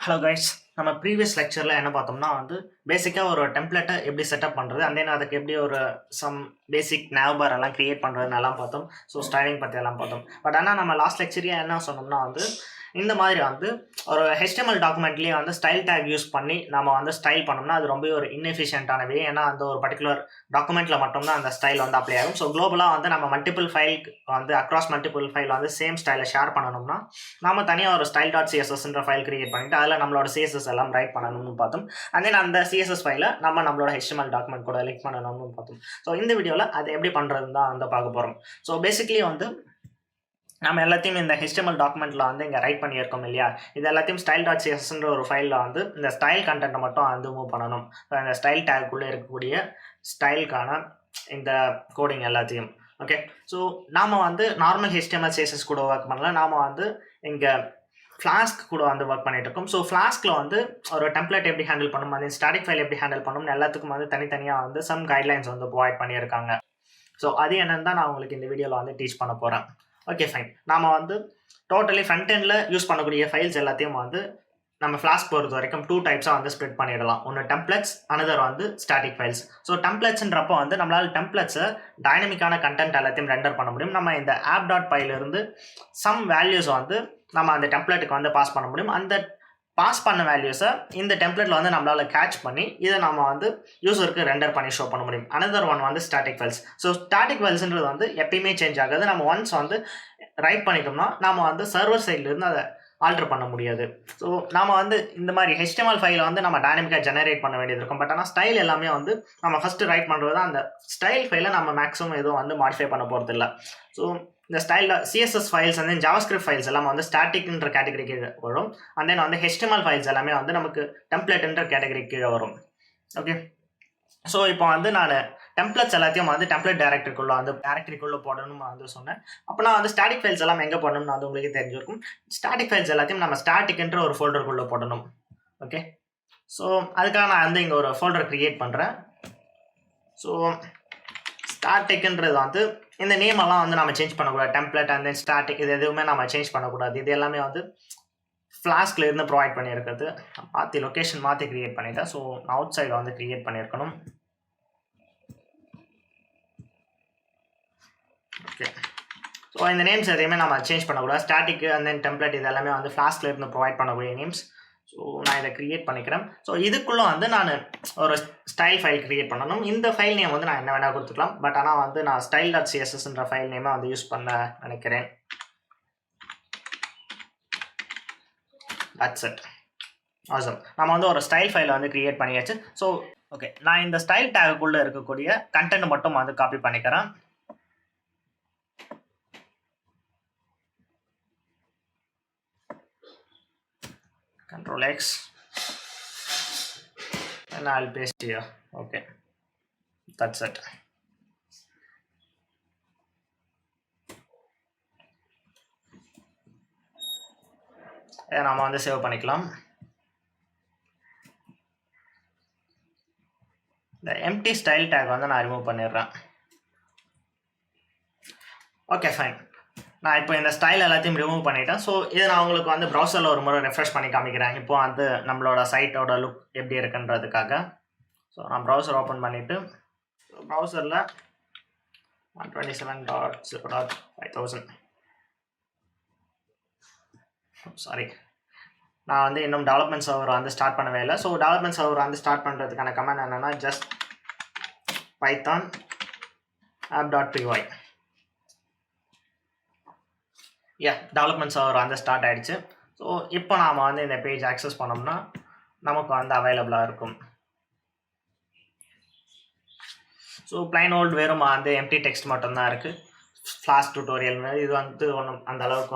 Hello guys, நம்ம previous லெக்சரில் என்ன பார்த்தோம்னா பேசிக்காக ஒரு டெம்ப்ளேட்டை எப்படி செட்டப் பண்ணுறது அண்ட் தென் அதுக்கு எப்படி ஒரு சம் பேசிக் நேவ்பார் எல்லாம் கிரியேட் பண்ணுறதுன்னு எல்லாம் பார்த்தோம். ஸோ ஸ்டைலிங் பற்றி எல்லாம் பார்த்தோம். பட் ஆனால் நம்ம லாஸ்ட் லெக்சரியாக என்ன சொன்னோம்னா இந்த மாதிரி ஒரு HTML டாக்குமெண்ட்லேயே ஸ்டைல் டேக் யூஸ் பண்ணி நம்ம ஸ்டைல் பண்ணோம்னா அது ரொம்ப ஒரு இன்எஃபிஷியன்டான வே. ஏன்னா ஒரு பர்டிகுலர் டாக்குமெண்ட்டில் மட்டும்தான் அந்த ஸ்டைல் அப்ளை ஆகும். ஸோ குளோபலாக நம்ம மல்டிபிள் ஃபைலுக்கு அக்ராஸ் மல்டிபிள் ஃபைல் சேம் ஸ்டைலை ஷேர் பண்ணணும்னா நம்ம தனியாக ஒரு ஸ்டைல் டாட் சிஎஸ்எஸ்ன்ற ஃபைல் கிரியேட் பண்ணிட்டு அதில் நம்மளோட சிஎஸ்எஸ் எல்லாம் ரைட் பண்ணணும்னு பார்த்தோம். அண்ட் தென் அந்த சிஎஸ்எஸ் ஃபைலை நம்மளோட HTML டாக்குமெண்ட் கூட லிங்க் பண்ணணும்னு பார்த்தோம். ஸோ இந்த வீடியோவில் அதை எப்படி பண்ணுறதுன்னு தான் பார்க்க போகிறோம். ஸோ பேசிக்லி நம்ம எல்லாத்தையும் இந்த HTML டாக்குமெண்ட்டில் இங்கே ரைட் பண்ணியிருக்கோம் இல்லையா, இது எல்லாத்தையும் ஸ்டைல் டாட் சிஎஸ்எஸ்ன்ற ஒரு ஃபைலில் இந்த ஸ்டைல் கண்டென்ட்டை மட்டும் மூவ் பண்ணணும். இந்த ஸ்டைல் டேக்குள்ளே இருக்கக்கூடிய ஸ்டைலுக்கான இந்த கோடிங் எல்லாத்தையும். ஓகே, ஸோ நாம் நார்மல் HTML CSS கூட ஒர்க் பண்ணல, நாம் இங்கே ஃப்ளாஸ்க் கூட ஒர்க் பண்ணிட்டு இருக்கோம். ஸோ ஃப்ளாஸ்கில் ஒரு டெம்ப்ளேட் எப்படி ஹேண்டில் பண்ணணும், அந்த ஸ்டாட்டிக் ஃபைல் எப்படி ஹேண்டில் பண்ணணும் எல்லாத்துக்கும் தனித்தனியாக சம் கைட்லைன்ஸ் ப்ரொவைட் பண்ணியிருக்காங்க. ஸோ அது என்னன்னு தான் நான் உங்களுக்கு இந்த வீடியோவில் டீச் பண்ண போகிறேன். ஓகே ஃபைன், நாம் டோட்டலி ஃப்ரண்ட் எண்டில் யூஸ் பண்ணக்கூடிய ஃபைல்ஸ் எல்லாத்தையும் நம்ம ஃப்ளாஸ்க் பொறுத்த வரைக்கும் 2 டைப்ஸாக ஸ்ப்ளிட் பண்ணிடலாம். ஒன்று templates, another static files. So டெம்ப்ளேட்ஸ்ன்றப்போ நம்மளால் டெம்ப்ளேட்ஸை டைனமிக்கான கண்டென்ட் எல்லாத்தையும் ரெண்டர் பண்ண முடியும். நம்ம இந்த ஆப் டாட் பைலிருந்து சம் வேல்யூஸ் நம்ம அந்த டெம்ப்ளேட்டுக்கு பாஸ் பண்ண முடியும். அந்த பாஸ் பண்ண வேல்யூஸை இந்த டெம்ப்ளேட்டில் நம்மளால் கேட்ச் பண்ணி இதை நம்ம யூஸருக்கு ரெண்டர் பண்ணி ஷோ பண்ண முடியும். Another one static files. So static ஃபைல்ஸ்ன்றது எப்பயுமே சேஞ்ச் ஆகாது. நம்ம ஒன்ஸ் ரைட் பண்ணிட்டோம்னா நம்ம சர்வர் சைட்லேருந்து அதை ஆல்டர் பண்ண முடியாது. ஸோ நாம் இந்த மாதிரி HTML ஃபைலை நம்ம டைனமிக்காக ஜெனரேட் பண்ண வேண்டியது இருக்கும். பட் ஆனால் ஸ்டைல் எல்லாமே நம்ம ஃபஸ்ட்டு ரைட் பண்ணுறது தான். அந்த ஸ்டைல் ஃபைலை நம்ம மேக்ஸிமம் எதுவும் மாடிஃபை பண்ண போகிறது இல்லை. ஸோ இந்த ஸ்டைலில் CSS ஃபைல்ஸ் ஜாவாஸ்கிரிப்ட் ஃபைல்ஸ் எல்லாம் ஸ்டாட்டிக்ன்ற கேட்டகரிக்கு வரும். அண்ட் தென் HTML ஃபைல்ஸ் எல்லாமே நமக்கு டெம்ப்ளேட்ன்ற கேட்டகரிக்கு வரும். ஓகே, ஸோ இப்போ நான் டெம்ப்ளேட்ஸ் எல்லாத்தையும் டெம்ப்ளேட் டேரக்டரிக்குள்ளே போடணும்னு சொன்னேன். அப்போனா ஸ்டாட்டிக் ஃபைல்ஸ் எல்லாம் எங்கே போடணும்னு உங்களுக்கு தெரிஞ்சிருக்கும். ஸ்டாட்டிக் ஃபைல்ஸ் எல்லாத்தையும் நம்ம ஸ்டாட்டிக்ன்ற ஒரு ஃபோல்டருக்குள்ளே போடணும். ஓகே, ஸோ அதுக்காக நான் இங்கே ஒரு ஃபோல்டர் க்ரியேட் பண்ணுறேன். ஸோ ஸ்டாட்டிக்ன்றது இந்த நேம் எல்லாம் நம்ம சேஞ்ச் பண்ணக்கூடாது. டெம்ப்ளேட் அண்ட் தென் ஸ்டாட்டிக் இது எதுவுமே நம்ம சேஞ்ச் பண்ணக்கூடாது. இது எல்லாமே ஃப்ளாஸ்கில் இருந்து ப்ரொவைட் பண்ணியிருக்கிறது. மாற்றி லொக்கேஷன் மாற்றி க்ரியேட் பண்ணிட்டேன். ஸோ அவுட் சைடில் க்ரியேட் பண்ணியிருக்கணும். ஓகே, ஸோ இந்த நேம்ஸ் எதையுமே நம்ம சேஞ்ச் பண்ணக்கூடாது. ஸ்டாட்டிக் அண்ட் தென் டெம்ப்ளேட் இது எல்லாமே ஃப்ளாஸ்கில் இருந்து ப்ரொவைட் பண்ணக்கூடிய நேம்ஸ். ஸோ நான் இதை க்ரியேட் பண்ணிக்கிறேன். ஸோ இதுக்குள்ளே நான் ஒரு ஸ்டைல் ஃபைல் க்ரியேட் பண்ணணும். இந்த ஃபைல் நேம் நான் என்ன வேணால் கொடுத்துக்கலாம். பட் ஆனால் நான் ஸ்டைல் டாட் சிஎஸ்எஸ்ன்ற ஃபைல் நேமை யூஸ் பண்ண நினைக்கிறேன். That's it. ஆசம், நம்ம ஒரு ஸ்டைல் ஃபைலை க்ரியேட் பண்ணியாச்சு. ஸோ ஓகே, நான் இந்த ஸ்டைல் டேக்குள்ளே இருக்கக்கூடிய கண்டென்ட் மட்டும் காப்பி பண்ணிக்கிறேன். Control X and I'll paste here. Okay, that's it. நாம சேவ் பண்ணிக்கலாம். இந்த எம்டி ஸ்டைல் டேக் நான் ரிமூவ் பண்ணிடுறேன். ஓகே ஃபைன், நான் இப்போ இந்த ஸ்டைல் எல்லாத்தையும் ரிமூவ் பண்ணிட்டேன். ஸோ இதை நான் உங்களுக்கு ப்ரௌசரில் ஒரு முறை ரெஃப்ரெஷ் பண்ணி காமிக்கிறேன். இப்போ நம்மளோட சைட்டோட லுக் எப்படி இருக்குன்றதுக்காக. ஸோ நான் ப்ரௌசர் ஓப்பன் பண்ணிவிட்டு ப்ரௌசரில் 127.0.5000 சாரி, நான் இன்னும் டெவலப்மெண்ட் சர்வர் ஸ்டார்ட் பண்ணவே இல்லை. ஸோ டெவலப்மெண்ட் சர்வர் ஸ்டார்ட் பண்ணுறதுக்கான கமெண்ட் என்னென்னா just python app.py. Development server start ஆகிடுச்சு. ஸோ இப்போ நாம் இந்த பேஜ் ஆக்சஸ் பண்ணோம்னா நமக்கு அவைலபிளாக இருக்கும். ஸோ பிளைன் ஓல்டு வெறும் எம்டி டெக்ஸ்ட் மட்டும்தான் இருக்குது. ஃப்ளாஸ்க் டியூட்டோரியல் இது ஒன்றும் அந்த அளவுக்கு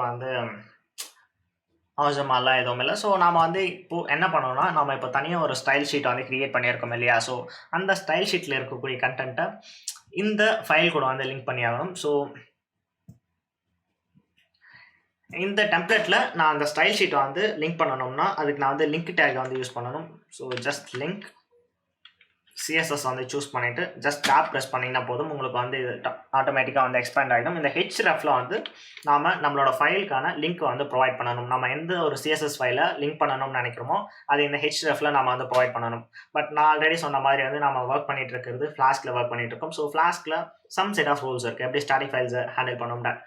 அவசரமாலாம் எதுவும் இல்லை. ஸோ நாம் இப்போது என்ன பண்ணோம்னா நம்ம இப்போ தனியாக ஒரு ஸ்டைல் ஷீட் க்ரியேட் பண்ணியிருக்கோம் இல்லையா. ஸோ அந்த ஸ்டைல் ஷீட்டில் இருக்கக்கூடிய கண்டென்ட்டை இந்த ஃபைல் கூட லிங்க் பண்ணி ஆகணும். ஸோ இந்த டெம்ப்ளேட்டில் நான் அந்த ஸ்டைல் ஷீட்டை லிங்க் பண்ணணும்னா அதுக்கு நான் லிங்க் டேக் யூஸ் பண்ணணும். ஸோ ஜஸ்ட் லிங்க் சிஎஸ்எஸ் வந்து சூஸ் பண்ணிவிட்டு ஜஸ்ட் டேப் ப்ரெஸ் பண்ணிங்கன்னா போதும், உங்களுக்கு வந்து இது ஆட்டோமேட்டிக்காக வந்து எக்ஸ்பேண்ட் ஆகிடும். இந்த ஹெச்ரெஃப்ல வந்து நம்மளோட ஃபைலுக்கான லிங்க் வந்து ப்ரொவைட் பண்ணணும். நம்ம எந்த ஒரு சிஎஸ்எஸ் ஃபைலை லிங்க் பண்ணணும்னு நினைக்கிறோமோ அது இந்த ஹெச்ரெஃப்ல நம்ம வந்து ப்ரொவைட் பண்ணணும். பட் நான் ஆல்ரெடி சொன்ன மாதிரி வந்து நம்ம ஒர்க் பண்ணிட்டு இருக்கிறது ஃப்ளாஸ்கில் ஒர்க் பண்ணிட்டு இருக்கோம். ஸோ ஃப்ளாஸ்கில் சம் செட் ஆஃப் ரூல்ஸ் இருக்குது, எப்படி ஸ்டாட்டிக் ஃபைல்ஸை ஹேண்டில் பண்ணணும்,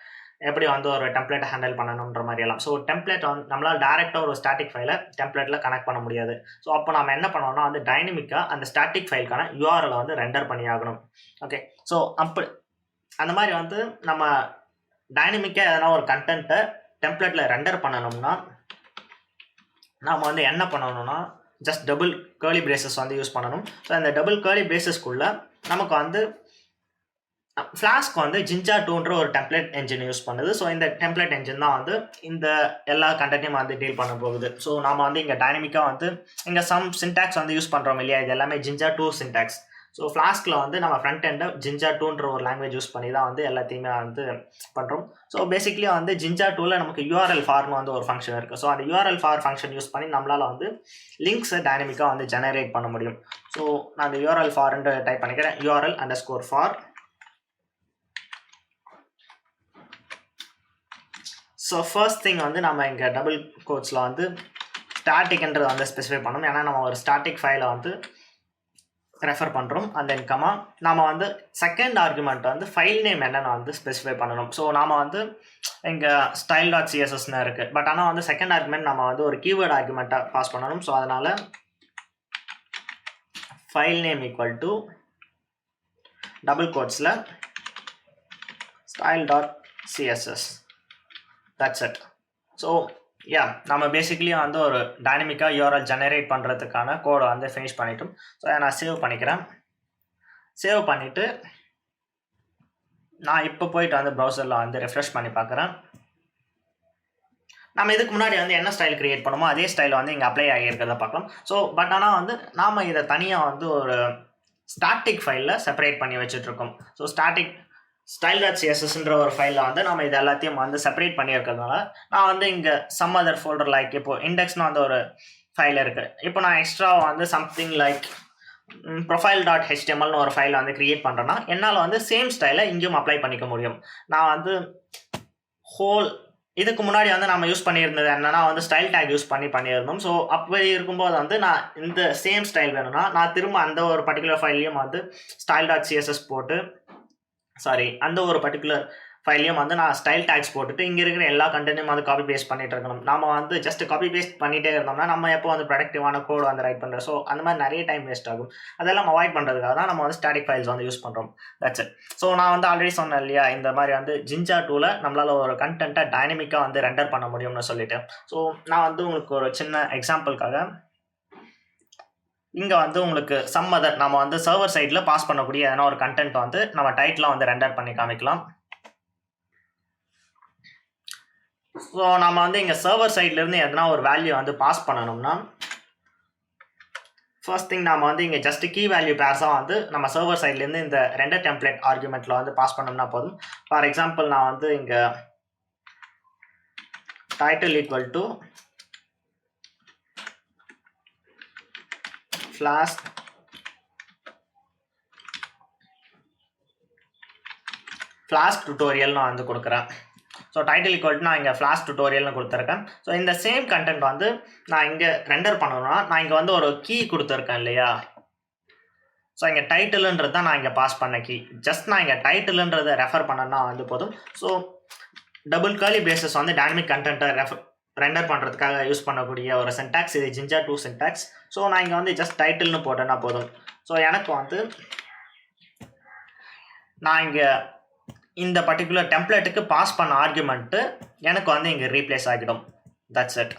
எப்படி வந்து ஒரு டெம்ப்ளேட்டை ஹேண்டில் பண்ணணுன்ற மாதிரி எல்லாம். ஸோ டெம்ப்ளேட் வந்து நம்மளால் டேரெக்டாக ஒரு ஸ்டாட்டிக் ஃபைலை டெம்ப்ளேட்டில் கனெக்ட் பண்ண முடியாது. ஸோ அப்போ நம்ம என்ன பண்ணோம்னா வந்து டைனமிக்காக அந்த ஸ்டாட்டிக் ஃபைலுக்கான யூஆர்எல் வந்து ரெண்டர் பண்ணி ஆகணும். ஓகே, ஸோ அப்படி அந்த மாதிரி வந்து நம்ம டைனமிக்காக எதனா ஒரு கண்டென்ட்டை டெம்ப்ளேட்டில் ரெண்டர் பண்ணணும்னா நம்ம வந்து என்ன பண்ணணும்னா ஜஸ்ட் டபுள் கேர்லி பிரேசஸ் வந்து யூஸ் பண்ணணும். ஸோ அந்த டபுள் கேர்லி பிரேசஸ்க்குள்ளே நமக்கு வந்து ஃப்ளாஸ்க் வந்து ஜிஞ்சா 2ன்ற ஒரு டெம்ப்ளேட் என்ஜின் யூஸ் பண்ணுது. ஸோ இந்த டெம்ப்ளேட் என்ஜின் தான் வந்து இந்த எல்லா கண்டென்ட்டையும் வந்து டீல் பண்ண போகுது. ஸோ நாம வந்து இங்கே டைனமிக்காக வந்து இங்கே சம் சின்டாக்ஸ் வந்து யூஸ் பண்ணுறோம் இல்லையா, இது எல்லாமே ஜிஞ்சா 2 சின்டாக்ஸ். ஸோ ஃப்ளாஸ்கில் வந்து நம்ம ஃப்ரண்ட் எண்டை ஜிஞ்சா 2ன்ற ஒரு லாங்குவேஜ் யூஸ் பண்ணி தான் வந்து எல்லாத்தையுமே வந்து பண்ணுறோம். ஸோ பேசிக்லி வந்து ஜிஞ்சா 2ல நமக்கு யூஆர்எல் ஃபார்னு வந்து ஒரு ஃபங்க்ஷன் இருக்குது. ஸோ அந்த யூஆர்எல் ஃபார் ஃபங்க்ஷன் யூஸ் பண்ணி நம்மளால் வந்து லிங்க்ஸை டைனமிக்காக வந்து ஜெனரேட் பண்ண முடியும். ஸோ நான் அந்த யூஆர்எல் ஃபார்ன்னு டைப் பண்ணிக்கிறேன், URL_for. ஸோ ஃபர்ஸ்ட் திங் வந்து நம்ம இங்கே டபுள் கோட்ஸில் வந்து ஸ்டாட்டிக்ன்றது வந்து ஸ்பெசிஃபை பண்ணணும். ஏன்னா நம்ம ஒரு ஸ்டாட்டிக் ஃபைலை வந்து ரெஃபர் பண்ணுறோம். அண்ட் தென் கமா நம்ம வந்து செகண்ட் ஆர்குமெண்ட் வந்து ஃபைல் நேம் என்னென்னு வந்து ஸ்பெசிஃபை பண்ணணும். ஸோ நாம் வந்து இங்கே style.cssன்னு இருக்குது. பட் ஆனால் வந்து செகண்ட் ஆர்குமெண்ட் நம்ம வந்து ஒரு கீவேர்ட் ஆர்குமெண்ட்டாக பாஸ் பண்ணணும். ஸோ அதனால் file name equal to double கோட்ஸில் style.css. That's it. ஸோ நம்ம பேசிக்கலி வந்து ஒரு டைனமிக்காக யூஆர்எல் ஜெனரேட் பண்ணுறதுக்கான கோடை வந்து ஃபினிஷ் பண்ணிட்டோம். ஸோ நான் சேவ் பண்ணிக்கிறேன். சேவ் பண்ணிவிட்டு நான் இப்போ போயிட்டு வந்து ப்ரௌசரில் வந்து ரெஃப்ரெஷ் பண்ணி பார்க்குறேன். நம்ம இதுக்கு முன்னாடி வந்து என்ன ஸ்டைல் கிரியேட் பண்ணுமோ அதே ஸ்டைல் வந்து இங்கே அப்ளை ஆகியிருக்கிறத பார்க்கலாம். ஸோ பட் ஆனால் வந்து நாம் இதை தனியாக வந்து ஒரு ஸ்டாட்டிக் ஃபைலில் செப்பரேட் பண்ணி வச்சுட்ருக்கோம். ஸோ style.cssன்ற ஒரு ஃபைலில் வந்து நம்ம இது எல்லாத்தையும் வந்து செப்பரேட் பண்ணியிருக்கிறதுனால நான் வந்து இங்கே சம் அதர் ஃபோல்டர் லைக் இப்போ இண்டெக்ஸ்னு வந்து ஒரு ஃபைல் இருக்குது. இப்போ நான் எக்ஸ்ட்ரா வந்து சம்திங் லைக் profile.htmlனு ஒரு ஃபைலை வந்து கிரியேட் பண்ணுறேன்னா என்னால் வந்து சேம் ஸ்டைலை இங்கேயும் அப்ளை பண்ணிக்க முடியும். நான் வந்து இதுக்கு முன்னாடி வந்து நம்ம யூஸ் பண்ணியிருந்தது என்னன்னா வந்து ஸ்டைல் டேக் யூஸ் பண்ணியிருந்தோம். ஸோ அப்படி இருக்கும்போது வந்து நான் இந்த சேம் ஸ்டைல் வேணும்னா நான் திரும்ப அந்த ஒரு பர்டிகுலர் ஃபைல்லையும் வந்து style.css போட்டு அந்த ஒரு பர்டிகுலர் ஃபைலையும் வந்து நான் ஸ்டைல் டேக்ஸ் போட்டுட்டு இங்கே இருக்கிற எல்லா கண்டென்ட்டையும் வந்து காப்பி பேஸ்ட் பண்ணிட்டு இருக்கணும். நம்ம வந்து ஜஸ்ட் காப்பி பேஸ்ட் பண்ணிகிட்டே இருந்தோம்னா நம்ம எப்போ வந்து ப்ரொடக்டிவான கோட் வந்து ரைட் பண்ணுறோம். ஸோ அந்த மாதிரி நிறைய டைம் வேஸ்ட் ஆகும். அதெல்லாம் அவாய்ட் பண்ணுறதுக்காக தான் நம்ம வந்து ஸ்டாட்டிக் ஃபைல்ஸ் வந்து யூஸ் பண்ணுறோம். That's it. ஸோ நான் வந்து ஆல்ரெடி சொன்னேன் இல்லையா, இந்த மாதிரி வந்து ஜிஞ்சா 2ல நம்மளால் ஒரு கண்டென்ட்டை டைனமிக்காக வந்து ரெண்டர் பண்ண முடியும்னு சொல்லிட்டேன். ஸோ நான் வந்து உங்களுக்கு ஒரு சின்ன எக்ஸாம்பிளுக்காக இங்கே வந்து உங்களுக்கு சம் அதர் நம்ம வந்து சர்வர் சைடில் பாஸ் பண்ணக்கூடிய எதனா ஒரு கண்டென்ட் வந்து நம்ம டைட்டில் வந்து ரெண்டர் பண்ணி காமிக்கலாம். ஸோ நம்ம வந்து இங்கே சர்வர் சைட்லேருந்து எதனா ஒரு வேல்யூ வந்து பாஸ் பண்ணணும்னா ஃபர்ஸ்ட் திங் நம்ம வந்து இங்கே ஜஸ்ட் கீ வேல்யூ பேர்ஸாக வந்து நம்ம சர்வர் சைட்லேருந்து இந்த ரெண்டு டெம்ப்ளேட் ஆர்குமெண்ட்டில் வந்து பாஸ் பண்ணோம்னா போதும். ஃபார் எக்ஸாம்பிள் நான் வந்து இங்கே title equal to Flask tutorial நான் வந்து கொடுக்குறேன். ஸோ டைட்டில் ஈக்குவல் டு நான் இங்கே Flask tutorialனு கொடுத்துருக்கேன். ஸோ இந்த சேம் கண்டென்ட் வந்து நான் இங்கே ரெண்டர் பண்ணணும்னா நான் இங்கே வந்து ஒரு கீ கொடுத்துருக்கேன் இல்லையா. ஸோ இங்கே டைட்டில்ன்றது தான் நான் இங்கே பாஸ் பண்ண கீ. ஜஸ்ட் நான் இங்கே டைட்டில்ன்றதை ரெஃபர் பண்ணனா வந்து போதும். ஸோ டபுள் கர்லி பிரேசஸ் வந்து டைனமிக் கண்டென்ட்டை ரெண்டர் பண்ணுறதுக்காக யூஸ் பண்ணக்கூடிய ஒரு சின்டாக்ஸ். இது ஜிஞ்சா 2 சின்டாக்ஸ். ஸோ நான் இங்கே வந்து ஜஸ்ட் டைட்டில்னு போட்டேன்னா போதும். ஸோ எனக்கு வந்து நான் இங்கே இந்த பர்டிகுலர் டெம்ப்ளேட்டுக்கு பாஸ் பண்ண ஆர்குமெண்ட்டு எனக்கு வந்து இங்கே ரீப்ளேஸ் ஆகிடும். That's it.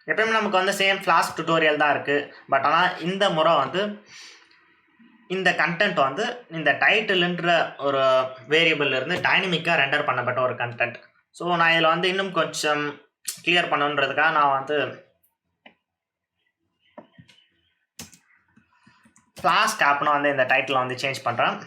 எப்பயுமே நமக்கு வந்து சேம் Flask tutorial தான் இருக்குது. பட் ஆனால் இந்த முறை வந்து இந்த கண்டென்ட் வந்து இந்த டைட்டில்ன்ற ஒரு வேரியபிள் இருந்து டைனமிக்காக ரெண்டர் பண்ணப்பட்ட ஒரு கண்டென்ட். ஸோ நான் இதில் வந்து இன்னும் கொஞ்சம் கிளியர் பண்ணுன்றதுக்காக நான் வந்து Flask ஆப்னு வந்து இந்த டைட்டில் வந்து சேஞ்ச் பண்ணுறேன்.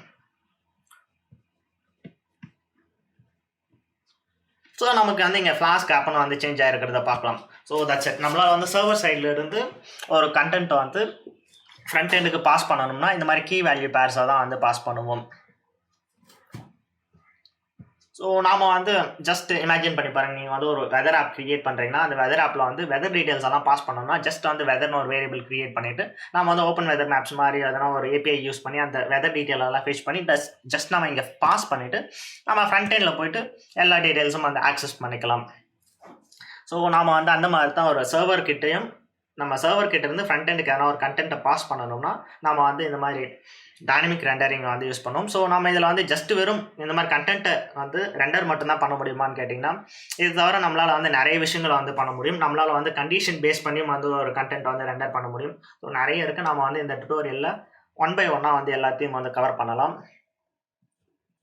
ஸோ நமக்கு வந்து இங்கே ஃப்ளாஸ்க் ஆப்னு வந்து சேஞ்ச் ஆகிருக்கிறத பார்க்கலாம். So that's it. நம்மளால் வந்து சர்வர் சைடில் இருந்து ஒரு கண்டென்ட்டை வந்து ஃப்ரண்ட் எண்டுக்கு பாஸ் பண்ணணும்னா இந்த மாதிரி கீ வேல்யூ பேர்ஸாக தான் வந்து பாஸ் பண்ணுவோம். ஸோ நாம் வந்து ஜஸ்ட் இமேஜின் பண்ணி பாருங்கள், நீங்கள் வந்து ஒரு வெதர் ஆப் க்ரியேட் பண்ணுறீங்கன்னா அந்த வெதர் ஆப்பில் வந்து வெதர் டீட்டெயில்ஸ் எல்லாம் பாஸ் பண்ணோம்னா ஜஸ்ட் வந்து வெதர்னு ஒரு வேரியபிள் க்ரியேட் பண்ணிவிட்டு நம்ம வந்து ஓப்பன் வெதர் மேப்ஸ் மாதிரி எதனா ஒரு ஏபிஐ யூஸ் பண்ணி அந்த வெதர் டீட்டெயில் எல்லாம் ஃபெச் பண்ணி ஜஸ்ட் நம்ம இங்கே பாஸ் பண்ணிவிட்டு நம்ம ஃப்ரண்ட் எண்டில் போயிட்டு எல்லா டீட்டெயில்ஸும் வந்து ஆக்சஸ் பண்ணிக்கலாம். ஸோ நாம் வந்து அந்த மாதிரி தான் ஒரு சர்வர் கிட்டையும் நம்ம சர்வர் கிட்ட இருந்து ஃப்ரண்ட் எண்டுக்கு எதனா ஒரு கண்டென்ட்டை பாஸ் பண்ணணும்னா நம்ம வந்து இந்த மாதிரி டைனமிக் ரெண்டரிங் வந்து யூஸ் பண்ணுவோம். ஸோ நம்ம இதில் வந்து ஜஸ்ட் வெறும் இந்த மாதிரி கண்டென்ட்டை வந்து ரெண்டர் மட்டும்தான் பண்ண முடியுமான்னு கேட்டிங்கன்னா இது தவிர நம்மளால் வந்து நிறைய விஷயங்களை வந்து பண்ண முடியும். நம்மளால் வந்து கண்டிஷன் பேஸ் பண்ணியும் வந்து ஒரு கண்டென்ட் வந்து ரெண்டர் பண்ண முடியும். ஸோ நிறைய இருக்குது. நம்ம வந்து இந்த டுட்டோரியலில் 1 by 1 வந்து எல்லாத்தையும் வந்து கவர் பண்ணலாம்.